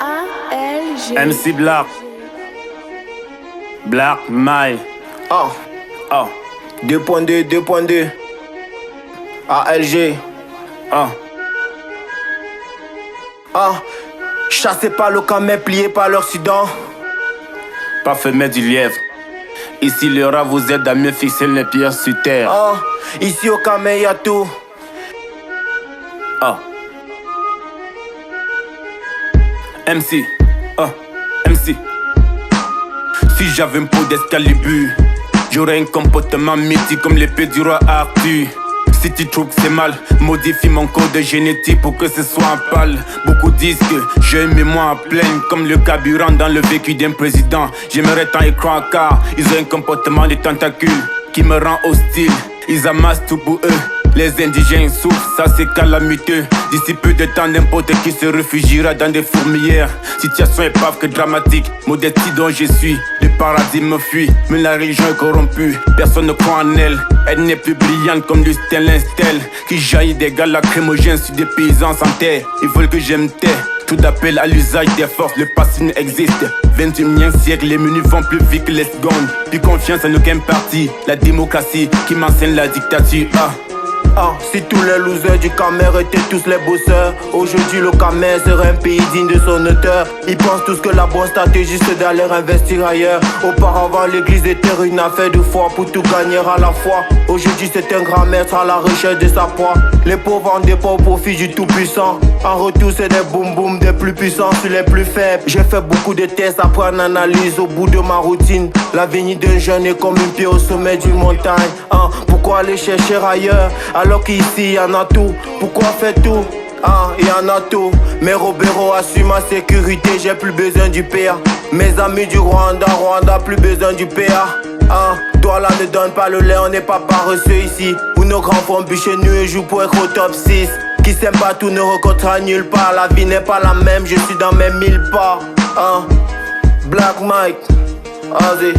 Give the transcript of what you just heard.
ALG. MC Black. Black Mike. Ah, Ah, 2.2, 2.2. ALG. ah. Ah, chassés par le camé, pliés par l'Occident. Parfait du lièvre. Ici le rat vous aide à mieux fixer les pierres sur terre. Ah, ici au camé y'a tout. Ah. MC. Ah. MC. Si j'avais une peau d'Excalibur, j'aurais un comportement mythique comme l'épée du roi Arthur. Si tu trouves que c'est mal, modifie mon code génétique pour que ce soit un pâle. Beaucoup disent que j'ai une mémoire pleine comme le carburant dans le vécu d'un président. J'aimerais tant y croire car ils ont un comportement de tentacules qui me rend hostile. Ils amassent tout pour eux. Les indigènes souffrent, ça c'est calamiteux. D'ici peu de temps, n'importe qui se réfugiera dans des fourmilières. Situation épave que dramatique, modestie dont je suis. Le paradis me fuit, mais la religion est corrompue. Personne ne croit en elle, elle n'est plus brillante comme le Stèle qui jaillit des gars lacrymogènes sur des paysans sans terre. Ils veulent que j'aime taire. Tout appel à l'usage des forces, le passé n'existe. 21e siècle, les menus vont plus vite que les secondes. Plus confiance en aucun parti, la démocratie qui m'enseigne la dictature. Ah, si tous les losers du Camer étaient tous les bosseurs, aujourd'hui le Camer serait un pays digne de son auteur. Ils pensent tous que la bonne stratégie c'est d'aller investir ailleurs. Auparavant l'église était une affaire de foi pour tout gagner à la fois. Aujourd'hui c'est un grand maître à la recherche de sa proie. Les pauvres en dépendent au profit du tout puissant. En retour c'est des boum boum des plus puissants sur les plus faibles. J'ai fait beaucoup de tests après une analyse au bout de ma routine. L'avenir d'un jeune est comme une pierre au sommet d'une montagne. Pourquoi aller chercher ailleurs alors qu'ici y'en a tout? Pourquoi faire tout? Y'en a tout. Mes robéros assurent ma sécurité, j'ai plus besoin du PA. Mes amis du Rwanda, plus besoin du PA. Toi là ne donne pas le lait, on n'est pas paresseux ici. Où nos grands font bûcher nu et jouent pour être au top 6. Qui s'aime pas tout ne rencontrera nulle part. La vie n'est pas la même, je suis dans mes 1000 pas. Black Mike, vas-y.